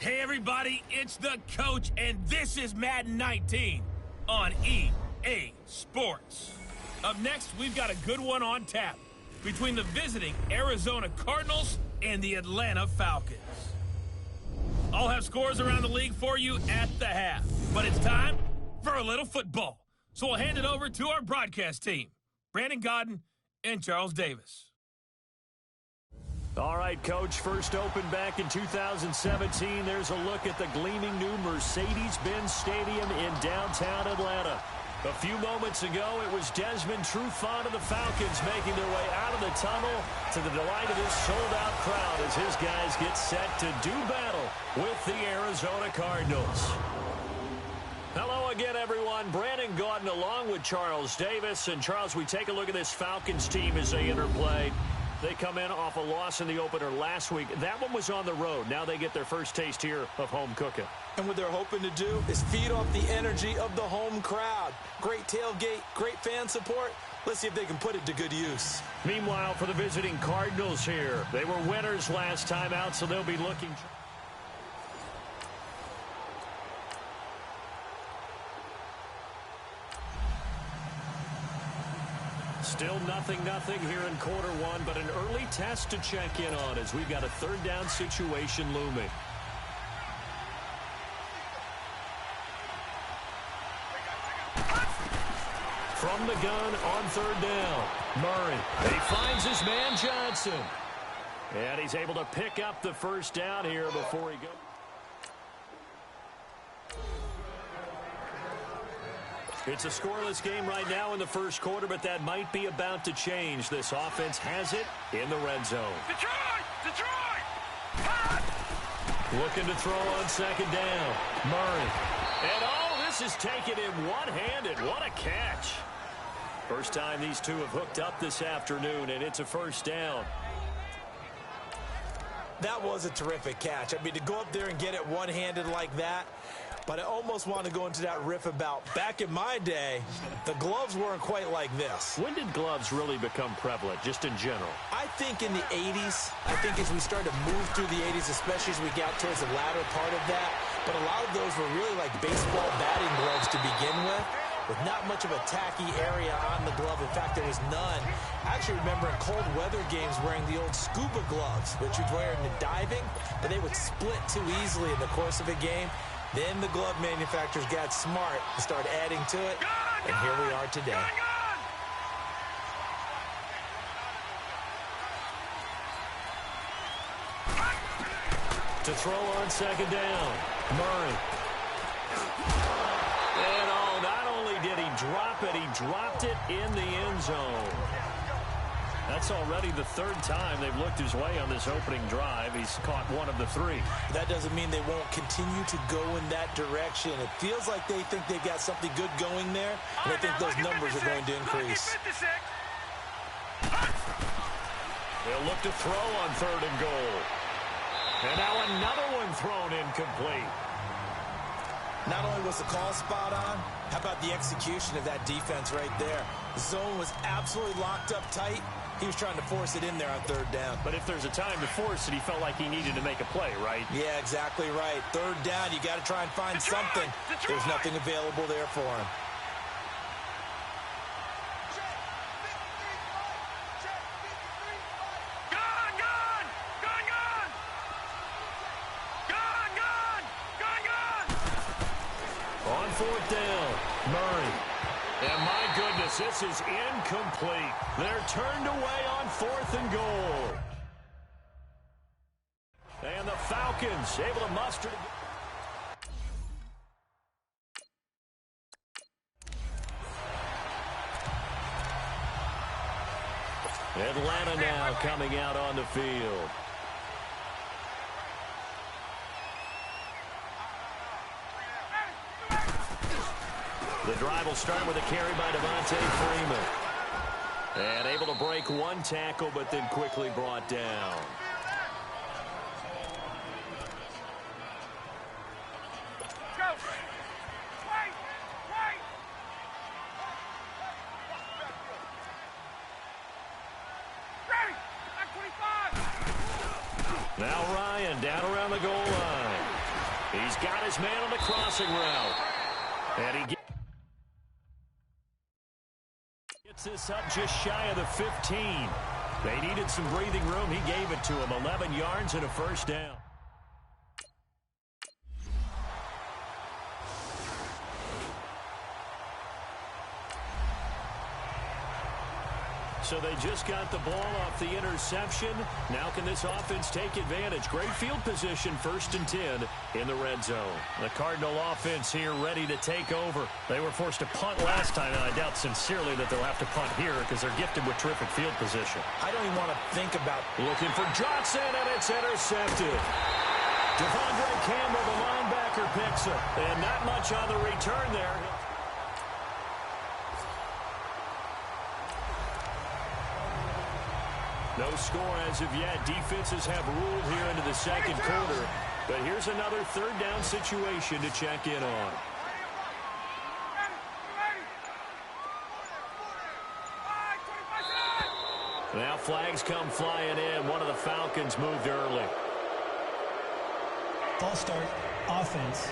Hey everybody, it's the coach, and this is Madden 19 on EA Sports. Up next, we've got a good one on tap between the visiting Arizona Cardinals and the Atlanta Falcons. I'll have scores around the league for you at the half, but it's time for a little football. So I'll hand it over to our broadcast team, Brandon Godden and Charles Davis. All right, Coach, first opened back in 2017. There's a look at the gleaming new Mercedes-Benz Stadium in downtown Atlanta. A few moments ago, it was Desmond Trufant of the Falcons making their way out of the tunnel to the delight of this sold-out crowd as his guys get set to do battle with the Arizona Cardinals. Hello again, everyone. Brandon Gaudin along with Charles Davis. And, Charles, we take a look at this Falcons team as they interplay. They come in off a loss in the opener last week. That one was on the road. Now they get their first taste here of home cooking. And what they're hoping to do is feed off the energy of the home crowd. Great tailgate, great fan support. Let's see if they can put it to good use. Meanwhile, for the visiting Cardinals here, they were winners last time out, so they'll be looking. Still nothing here in quarter one, but an early test to check in on as we've got a third down situation looming. From the gun on third down, Murray. He finds his man Johnson. And he's able to pick up the first down here before he goes. It's a scoreless game right now in the first quarter, but that might be about to change. This offense has it in the red zone. Detroit! Looking to throw on second down. Murray. And this is taken in one-handed. What a catch. First time these two have hooked up this afternoon, and it's a first down. That was a terrific catch. I mean, to go up there and get it one-handed like that. But I almost want to go into that riff about back in my day, the gloves weren't quite like this. When did gloves really become prevalent, just in general? I think in the 80s. I think as we started to move through the 80s, especially as we got towards the latter part of that. But a lot of those were really like baseball batting gloves to begin with not much of a tacky area on the glove. In fact, there was none. I actually remember in cold weather games wearing the old scuba gloves, which you'd wear in the diving, but they would split too easily in the course of a game. Then the glove manufacturers got smart and started adding to it, and here we are today. To throw on second down, Murray. And not only did he drop it, he dropped it in the end zone. That's already the third time they've looked his way on this opening drive. He's caught one of the three. That doesn't mean they won't continue to go in that direction. It feels like they think they've got something good going there, and I think those numbers are going to increase. They'll look to throw on third and goal. And now another one thrown incomplete. Not only was the call spot on, how about the execution of that defense right there? The zone was absolutely locked up tight. He was trying to force it in there on third down. But if there's a time to force it, he felt like he needed to make a play, right? Yeah, exactly right. Third down, you got to try and find something. There's nothing available there for him. On fourth down, Murray. And my goodness, this is incomplete. They're turned away on fourth and goal. And the Falcons able to muster. Atlanta now coming out on the field. The drive will start with a carry by Devontae Freeman. And able to break one tackle, but then quickly brought down. Now Ryan down around the goal line. He's got his man on the crossing route. And he gets this up just shy of the 15. They needed some breathing room. He gave it to him. 11 yards and a first down. So they just got the ball off the interception. Now can this offense take advantage? Great field position, 1st and 10 in the red zone. The Cardinal offense here ready to take over. They were forced to punt last time, and I doubt sincerely that they'll have to punt here because they're gifted with terrific field position. I don't even want to think about looking for Johnson, and it's intercepted. Devondre Campbell, the linebacker, picks it. And not much on the return there. No score as of yet. Defenses have ruled here into the second quarter. But here's another 3rd down situation to check in on. Now flags come flying in. One of the Falcons moved early. False start, offense.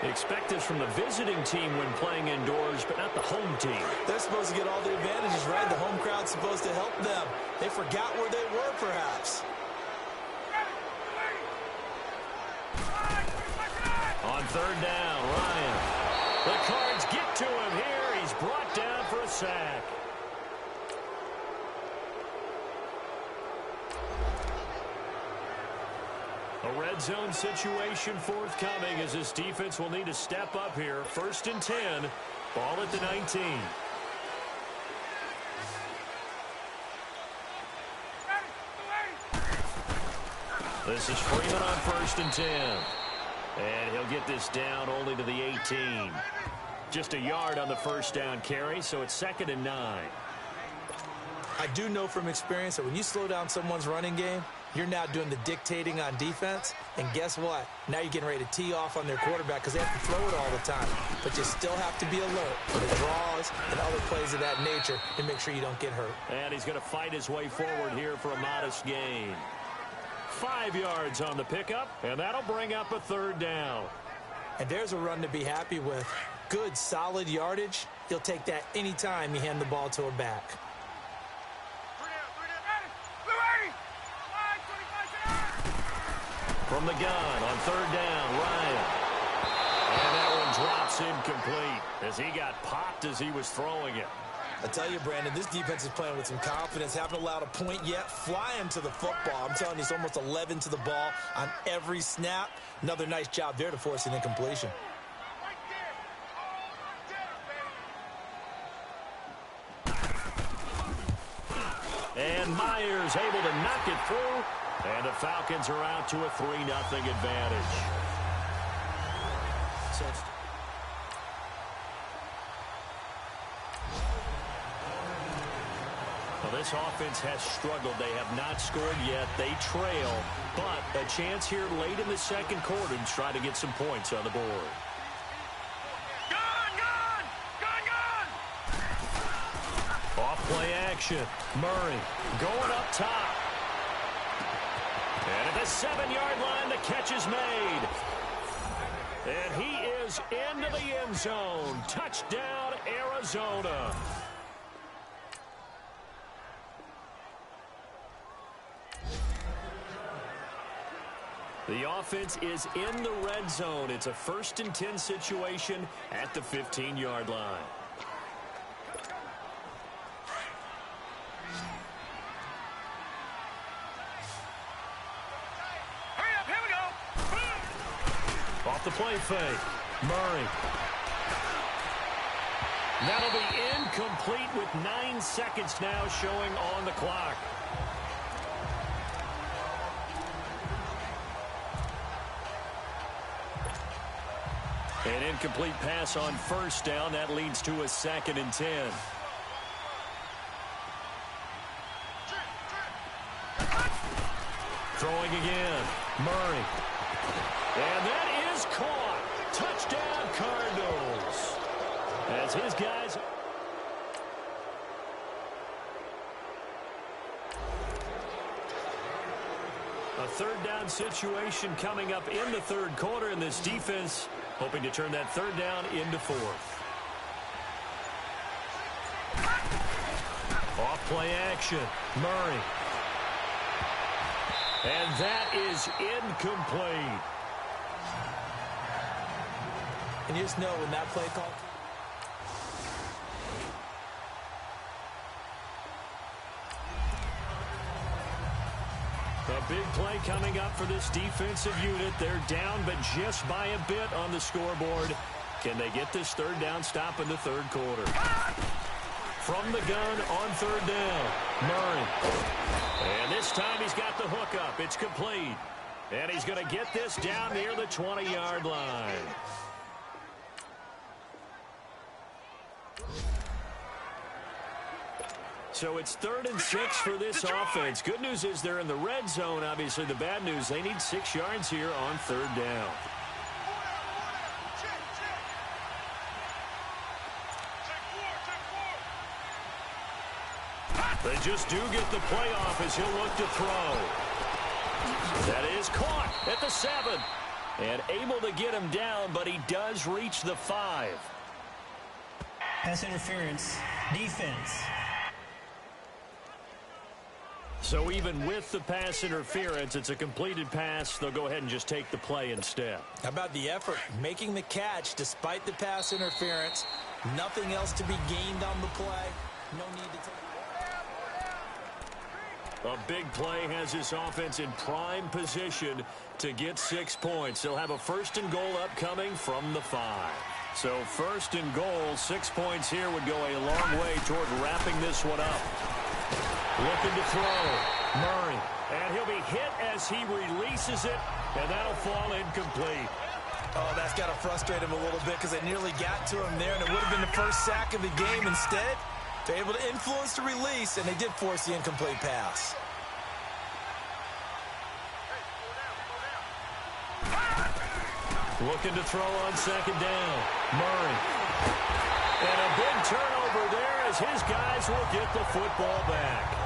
Expect this from the visiting team when playing indoors, but not the home team. They're supposed to get all the advantages, right? The home crowd's supposed to help them. They forgot where they were, perhaps. On 3rd down, Ryan. The Cards get to him here. He's brought down for a sack. A red zone situation forthcoming as this defense will need to step up here. 1st and 10. Ball at the 19. This is Freeman on 1st and 10. And he'll get this down only to the 18. Just a yard on the first down carry, so it's 2nd and 9. I do know from experience that when you slow down someone's running game, you're now doing the dictating on defense, and guess what? Now you're getting ready to tee off on their quarterback because they have to throw it all the time. But you still have to be alert for the draws and other plays of that nature to make sure you don't get hurt. And he's going to fight his way forward here for a modest gain. 5 yards on the pickup, and that'll bring up a 3rd down. And there's a run to be happy with. Good, solid yardage. He'll take that anytime you hand the ball to a back. From the gun on 3rd down, Ryan. And that one drops incomplete as he got popped as he was throwing it. I tell you, Brandon, this defense is playing with some confidence. Haven't allowed a point yet. Flying to the football. I'm telling you, it's almost 11 to the ball on every snap. Another nice job there to force an incompletion. And Myers able to knock it through. And the Falcons are out to a 3-0 advantage. Well, this offense has struggled. They have not scored yet. They trail. But a chance here late in the second quarter to try to get some points on the board. Off play action. Murray going up top. And at the 7-yard line, the catch is made. And he is into the end zone. Touchdown, Arizona. The offense is in the red zone. It's a 1st and 10 situation at the 15-yard line. Off the play fake. Murray. That'll be incomplete with 9 seconds now showing on the clock. An incomplete pass on 1st down. That leads to a 2nd and 10. Throwing again. Murray. And that is caught. Touchdown, Cardinals. As his guys... A third down situation coming up in the third quarter, and this defense hoping to turn that third down into fourth. Off play action. Murray. And that is incomplete. And you just know when that play call. A big play coming up for this defensive unit. They're down, but just by a bit on the scoreboard. Can they get this third down stop in the third quarter? From the gun on third down, Murray. And this time he's got the hook up. It's complete. And he's going to get this down near the 20-yard line. So it's 3rd and 6 for this offense. Good news is they're in the red zone. Obviously, the bad news, they need 6 yards here on third down. They just do get the playoff as he'll look to throw. That is caught at the 7. And able to get him down, but he does reach the 5. Pass interference. Defense. So even with the pass interference, it's a completed pass. They'll go ahead and just take the play instead. How about the effort? Making the catch despite the pass interference. Nothing else to be gained on the play. No need to take. A big play has this offense in prime position to get 6 points. They'll have a 1st and goal upcoming from the 5. So 1st and goal, 6 points here would go a long way toward wrapping this one up. Looking to throw. Murray. And he'll be hit as he releases it, and that'll fall incomplete. Oh, that's got to frustrate him a little bit because they nearly got to him there, and it would have been the first sack of the game. Instead, they're able to influence the release, and they did force the incomplete pass. Looking to throw on 2nd down. Murray. And a big turnover there as his guys will get the football back.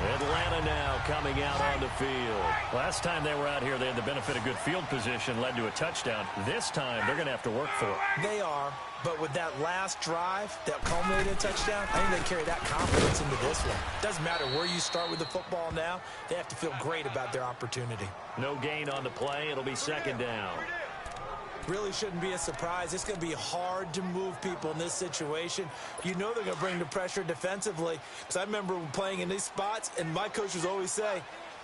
Atlanta now coming out on the field. Last time they were out here, they had the benefit of good field position, led to a touchdown. This time, they're going to have to work for it. They are, but with that last drive that culminated in a touchdown, I think they carry that confidence into this one. Doesn't matter where you start with the football now, they have to feel great about their opportunity. No gain on the play. It'll be 2nd down. Really shouldn't be a surprise. It's going to be hard to move people in this situation. You know they're going to bring the pressure defensively. Because I remember playing in these spots, and my coaches always say,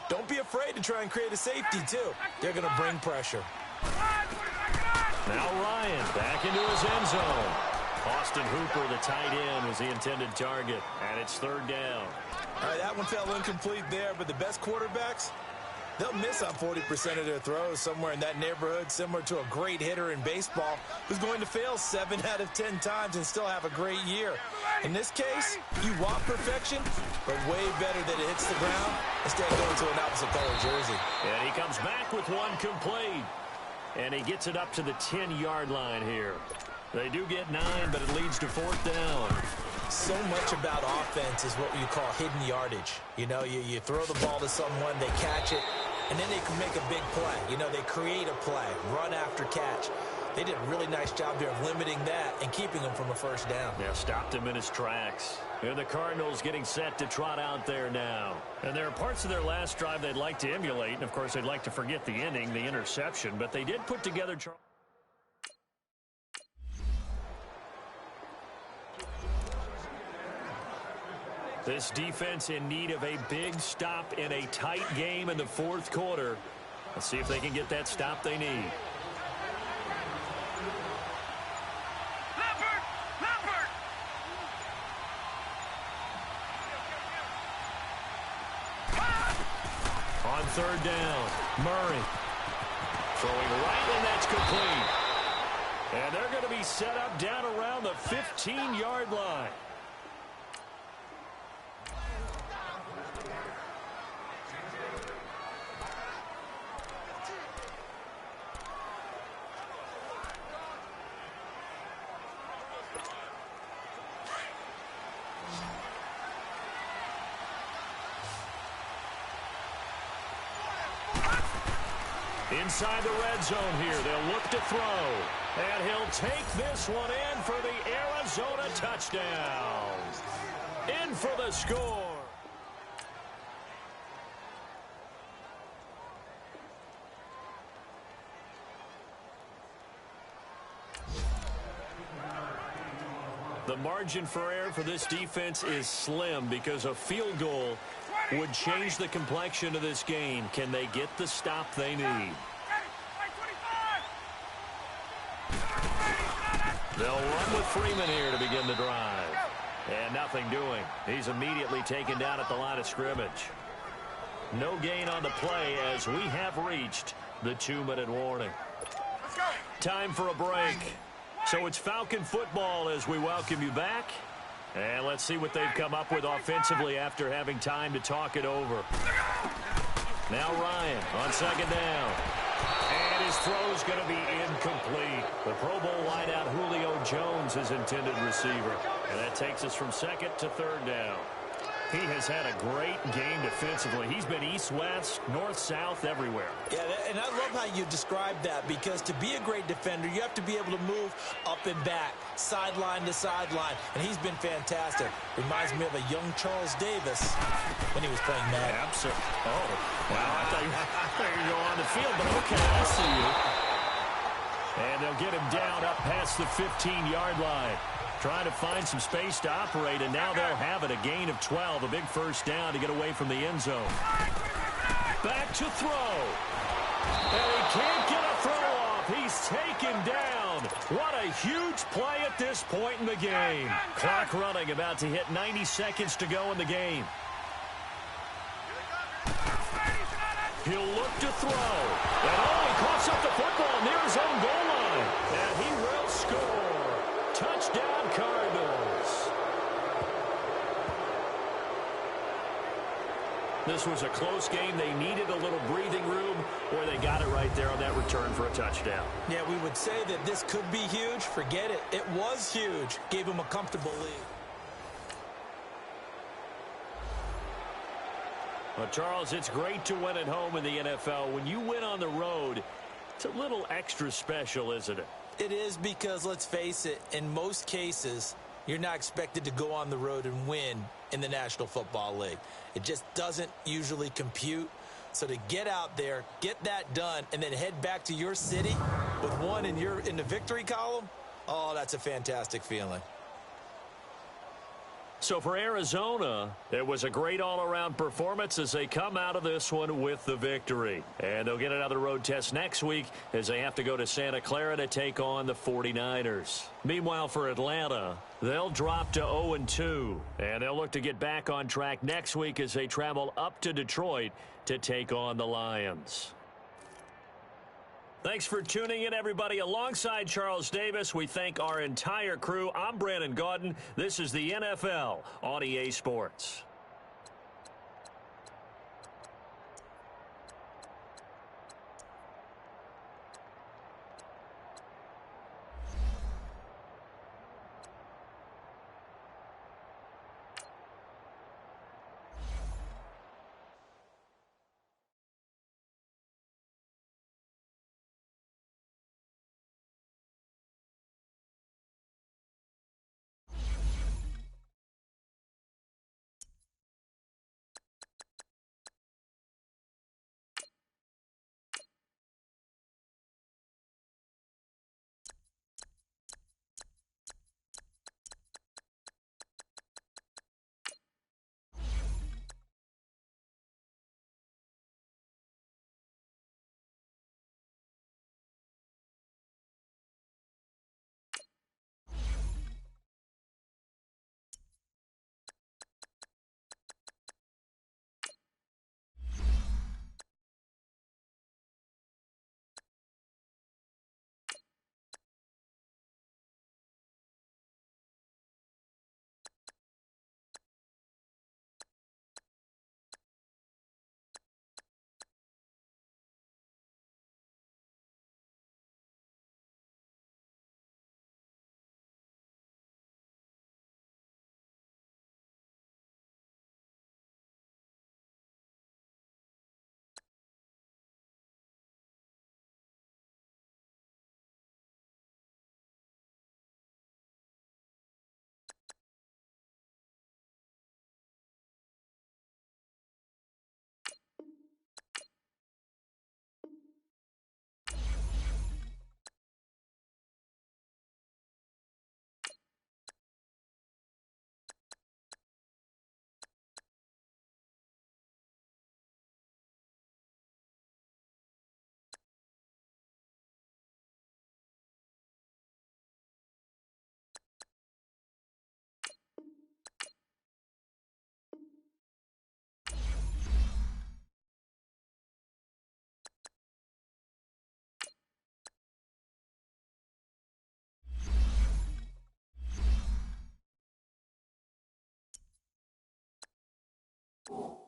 don't be afraid to try and create a safety, too. They're going to bring pressure. Now Ryan back into his end zone. Austin Hooper, the tight end, was the intended target. And it's 3rd down. All right, that one fell incomplete there, but the best quarterbacks, they'll miss on 40% of their throws, somewhere in that neighborhood, similar to a great hitter in baseball who's going to fail 7 out of 10 times and still have a great year. In this case, you want perfection, but way better that it hits the ground instead of going to an opposite color jersey. And he comes back with one complete. And he gets it up to the 10-yard line here. They do get 9, but it leads to 4th down. So much about offense is what you call hidden yardage. You know, you throw the ball to someone, they catch it, and then they can make a big play. You know, they create a play, run after catch. They did a really nice job here of limiting that and keeping him from a 1st down. Yeah, stopped him in his tracks. And the Cardinals getting set to trot out there now. And there are parts of their last drive they'd like to emulate. And, of course, they'd like to forget the inning, the interception. But they did put together... This defense in need of a big stop in a tight game in the 4th quarter. Let's see if they can get that stop they need. On 3rd down, Murray. Throwing right, and that's complete. And they're going to be set up down around the 15-yard line. Inside the red zone here, they'll look to throw. And he'll take this one in for the Arizona touchdown. In for the score. The margin for error for this defense is slim because a field goal would change the complexion of this game. Can they get the stop they need? They'll run with Freeman here to begin the drive. And nothing doing. He's immediately taken down at the line of scrimmage. No gain on the play as we have reached the 2-minute warning. Time for a break. So it's Falcon football as we welcome you back. And let's see what they've come up with offensively after having time to talk it over. Now Ryan on second down. And his throw's going to be incomplete. The Pro Bowl wideout Julio Jones is intended receiver. And that takes us from second to third down. He has had a great game defensively. He's been east-west, north-south, everywhere. Yeah, and I love how you describe that because to be a great defender, you have to be able to move up and back, sideline to sideline, and he's been fantastic. Reminds me of a young Charles Davis when he was playing Madden. Absolutely. Oh, wow, I thought you were going on the field, but okay, I see you. And they'll get him down up past the 15-yard line. Trying to find some space to operate, and now they'll have it. A gain of 12, a big first down to get away from the end zone. Back to throw. And he can't get a throw off. He's taken down. What a huge play at this point in the game. Clock running, about to hit 90 seconds to go in the game. He'll look to throw. And he coughs up the football near his own goal line. And he will score. Touchdown, Cardinals. This was a close game. They needed a little breathing room, or they got it right there on that return for a touchdown. Yeah, we would say that this could be huge. Forget it. It was huge. Gave them a comfortable lead. Well, Charles, it's great to win at home in the NFL. When you win on the road, it's a little extra special, isn't it? It is because, let's face it, in most cases, you're not expected to go on the road and win in the National Football League. It just doesn't usually compute. So to get out there, get that done, and then head back to your city with one in the victory column, oh, that's a fantastic feeling. So for Arizona, it was a great all-around performance as they come out of this one with the victory. And they'll get another road test next week as they have to go to Santa Clara to take on the 49ers. Meanwhile, for Atlanta, they'll drop to 0-2. And they'll look to get back on track next week as they travel up to Detroit to take on the Lions. Thanks for tuning in, everybody. Alongside Charles Davis, we thank our entire crew. I'm Brandon Gaudin. This is the NFL on EA Sports. you